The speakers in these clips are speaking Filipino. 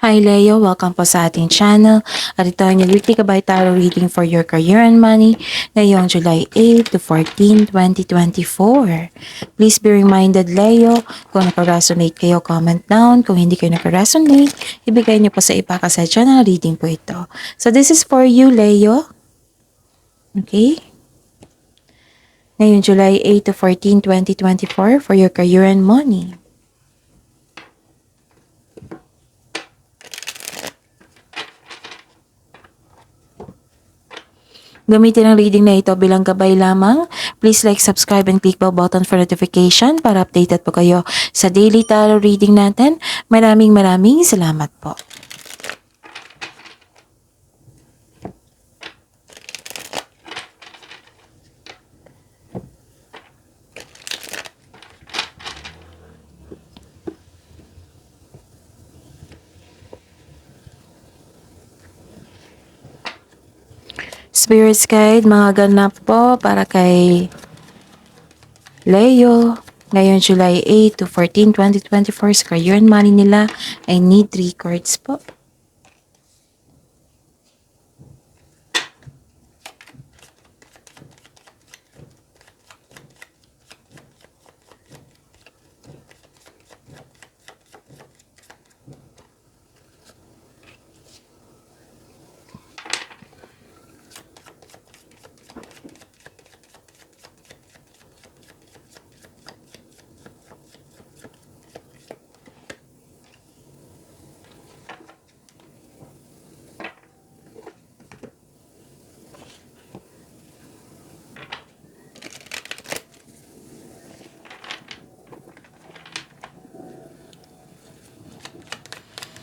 Hi Leo, welcome po sa ating channel. At ito ang yung weekly Kabay Tarot reading for your career and money ngayong July 8 to 14, 2024. Please be reminded Leo, kung naka-resonate kayo, comment down. Kung hindi kayo naka-resonate, ibigay niyo po sa ipakasadya na reading po ito. So this is for you Leo. Okay? Ngayong July 8 to 14, 2024 for your career and money. Gamitin ang reading na ito bilang gabay lamang. Please like, subscribe, and click bell button for notification para updated po kayo sa daily tarot reading natin. Maraming salamat po. Spirits Guide, mga ganap po para kay Leo. Ngayon July 8 to 14, 2024 sa career and money nila. I need 3 cards po.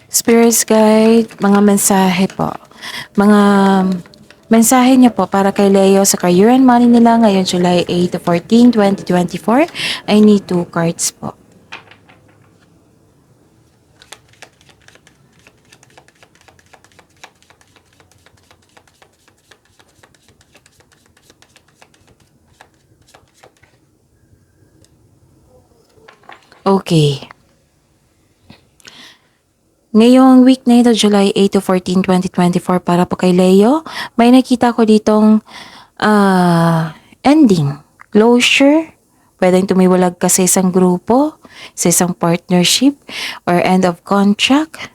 Spirits Guide, mga mensahe po. Mga mensahe niyo po para kay Leo sa career and money nila ngayon July 8 to 14, 2024. I need 2 cards po. Okay. Ngayong week na ito, July 8 to 14, 2024, para po kay Leo, may nakita ko ditong ending, closure, pwedeng tumiwalag ka sa isang grupo, sa isang partnership, or end of contract,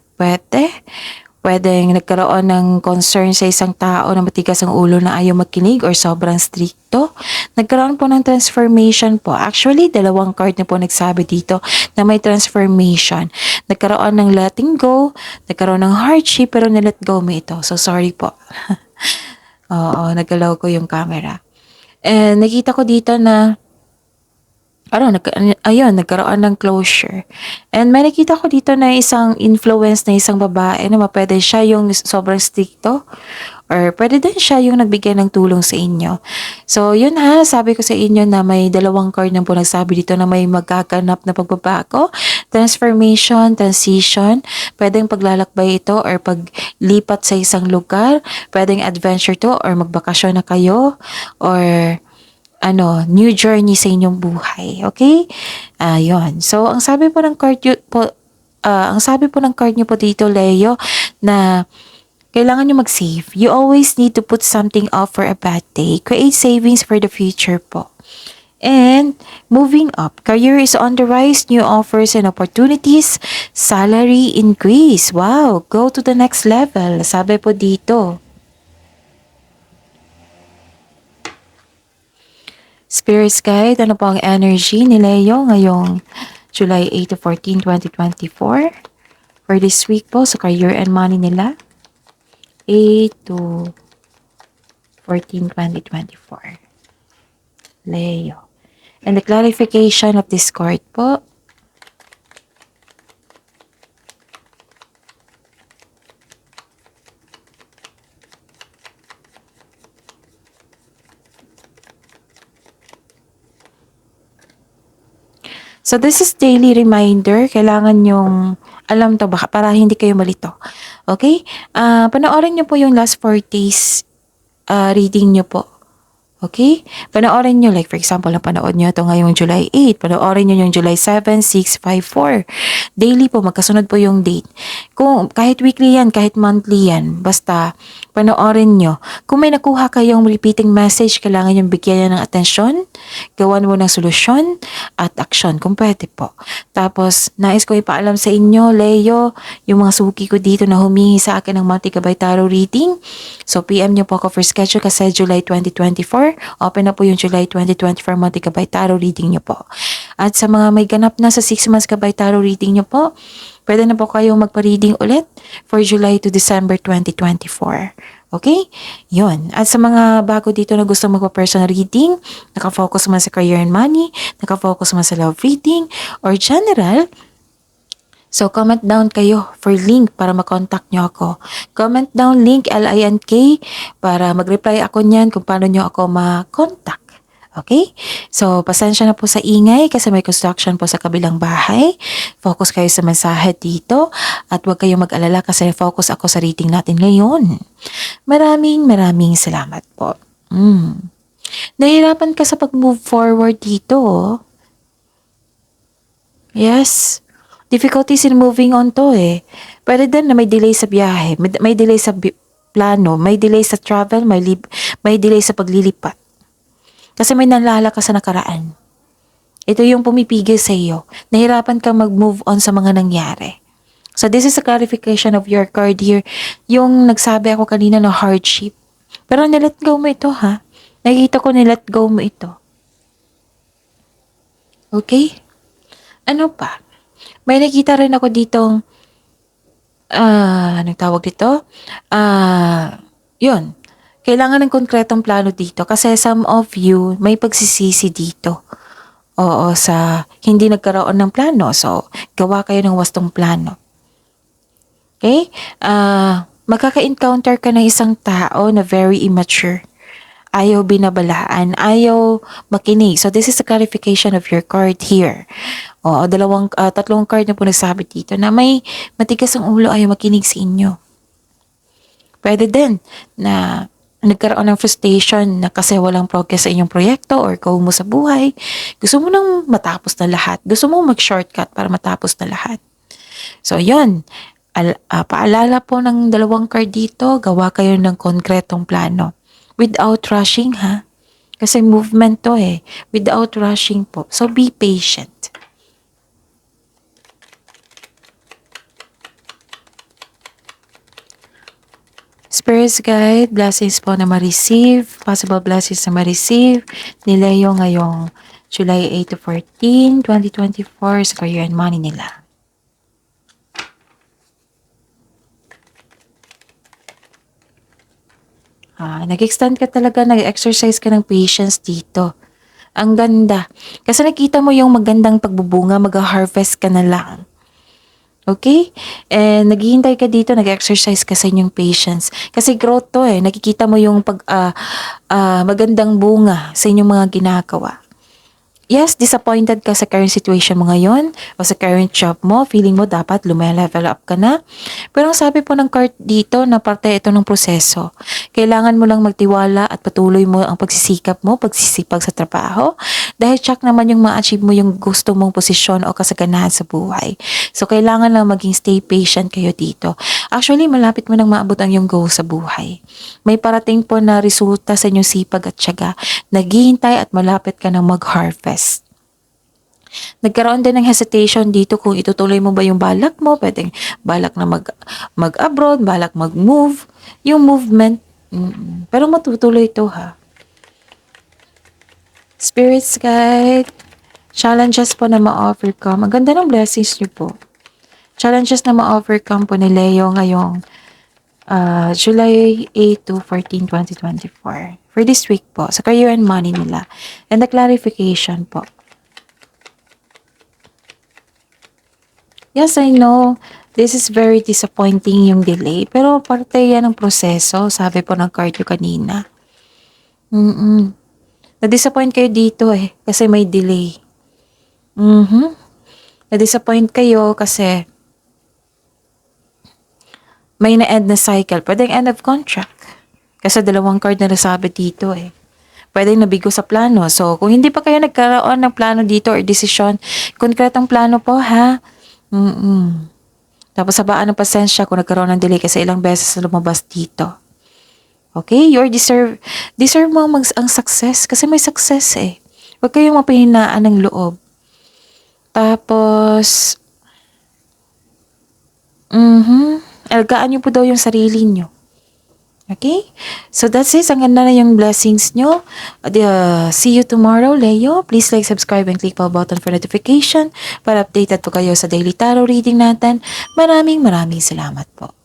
pwedeng nagkaroon ng concern sa isang tao na matigas ang ulo na ayaw makinig or sobrang stricto. Nagkaroon po ng transformation po. Actually, 2 card na po nagsabi dito na may transformation. Nagkaroon ng letting go, nagkaroon ng hardship, pero nilet go mo ito. So, sorry po. Oo, nagalaw ko yung camera. And nakita ko dito na nagkaroon ng closure. And may nakita ko dito na isang influence na isang babae na pwede siya yung sobrang stricto or pwede din siya yung nagbigay ng tulong sa inyo. So, yun sabi ko sa inyo na may 2 card na po nagsabi dito na may magaganap na pagbabago, transformation, transition, pwedeng paglalakbay ito or paglipat sa isang lugar, pwedeng adventure to or magbakasyon na kayo or new journey sa inyong buhay. Okay? Ayun. So, ang sabi po ng card niyo po dito, Leo, na kailangan nyo mag-save. You always need to put something off for a bad day. Create savings for the future po. And moving up, career is on the rise, new offers and opportunities, salary increase. Wow, go to the next level. Sabi po dito. Spirits Guide, ano po ang energy ni Leo ngayong July 8 to 14, 2024? For this week po, sa career and money nila, 8 to 14, 2024. Leo. And the clarification of this card po, so this is daily reminder. Kailangan yung alam to baka para hindi kayo malito. Okay? Panoorin nyo po yung last 4 days reading nyo po. Okay? Panoorin nyo, like for example, napanood nyo ito ngayong July 8, panoorin nyo yung July 7, 6, 5, 4. Daily po, magkasunod po yung date. Kung kahit weekly yan, kahit monthly yan, basta panoorin nyo. Kung may nakuha kayong repeating message, kailangan yung bigyan niya ng atensyon, gawan mo ng solusyon at aksyon kung pwede po. Tapos, nais ko ipaalam sa inyo, Leo, yung mga suki ko dito na humingi sa akin ng multi-gabay tarot reading. So, PM nyo po ako for schedule kasi July 2024. Open na po yung July 2024 multi-gabay tarot reading nyo po. At sa mga may ganap na sa 6 months gabay tarot reading nyo po, pwede na po kayong magpa-reading ulit for July to December 2024. Okay? Yun. At sa mga bago dito na gusto magpa-personal reading, nakafocus man sa career and money, nakafocus man sa love reading, or general, so, comment down kayo for link para makontak nyo ako. Comment down link LINK para mag-reply ako niyan kung paano nyo ako makontak. Okay? So, pasensya na po sa ingay kasi may construction po sa kabilang bahay. Focus kayo sa mensahe dito at huwag kayong mag-alala kasi focus ako sa reading natin ngayon. Maraming salamat po. Nahihirapan ka sa pag-move forward dito. Yes. Difficulties in moving on to eh. Pwede din na may delay sa biyahe, may delay sa plano, may delay sa travel, may delay sa paglilipat. Kasi may nalala ka sa nakaraan. Ito yung pumipigil sa iyo. Nahirapan ka mag-move on sa mga nangyari. So this is a clarification of your card here. Yung nagsabi ako kanina na hardship. Pero nilet go mo ito ha. Nakikita ko nilet go mo ito. Okay? Ano pa? May nakita rin ako ditong, anong tawag dito? Yun. Kailangan ng konkretong plano dito kasi some of you may pagsisisi dito. Oo, sa hindi nagkaroon ng plano. So, gawa kayo ng wastong plano. Okay? Magkaka-encounter ka ng isang tao na very immature. Ayaw binabalaan, ayaw makinig. So, this is a clarification of your card here. O, tatlong card na po nagsabi dito na may matigas ang ulo, ayaw makinig sa inyo. Pwede din na nagkaroon ng frustration na kasi walang progress sa inyong proyekto or goal mo sa buhay. Gusto mo nang matapos na lahat. Gusto mo mag-shortcut para matapos na lahat. So, yun. Paalala po ng dalawang card dito, gawa kayo ng konkretong plano. Without rushing ha. Kasi movement to eh. Without rushing po. So be patient. Spirits guide, blessings po na ma-receive. Possible blessings na ma-receive. Ni Leo ngayong July 8 to 14, 2024 sa career and money nila. Nag-extend ka talaga, nag-exercise ka ng patience dito. Ang ganda. Kasi nakita mo yung magandang pagbubunga, mag-harvest ka na lang. Okay? And naghihintay ka dito, nag-exercise ka sa inyong patience. Kasi growth to eh. Nakikita mo yung magandang bunga sa inyong mga ginagawa. Yes, disappointed ka sa current situation mo ngayon o sa current job mo, feeling mo dapat level up ka na. Pero ang sabi po ng card dito na parte ito ng proseso. Kailangan mo lang magtiwala at patuloy mo ang pagsisikap mo, pagsisipag sa trabaho dahil check naman yung ma-achieve mo yung gusto mong posisyon o kasaganahan sa buhay. So, kailangan lang maging stay patient kayo dito. Actually, malapit mo nang maabot ang yung goal sa buhay. May parating po na resulta sa inyong sipag at tiyaga. Naghihintay at malapit ka nang mag-harvest. Nagkaroon din ng hesitation dito kung itutuloy mo ba yung balak mo, pwedeng balak na mag-abroad, balak mag-move, yung movement, pero matutuloy ito ha. Spirits guide, challenges po na ma-overcome. Ang ganda ng blessings niyo po. Challenges na ma-overcome po ni Leo ngayong July 8 to 14, 2024. For this week po, sa career and money nila. And the clarification po. Yes, I know, this is very disappointing yung delay. Pero parte yan ng proseso, sabi po ng card yung kanina. Na-disappoint kayo dito eh, kasi may delay. Na-disappoint kayo kasi may na-end na cycle. Pwedeng end of contract. Kasi dalawang card na nasabi dito eh. pwedeng nabigo sa plano. So, kung hindi pa kayo nagkaroon ng plano dito or desisyon, konkretong plano po ha. Tapos sabaan ng pasensya kung nagkaroon ng delay kasi ilang beses na lumabas dito. Okay? Deserve mo ang success kasi may success eh. Huwag kayong mapahinaan ng loob. Tapos, alagaan niyo po daw yung sarili niyo. Okay? So that's it. Ang ganda na yung blessings nyo. See you tomorrow, Leo. Please like, subscribe, and click the button for notification para updated po kayo sa daily tarot reading natin. Maraming salamat po.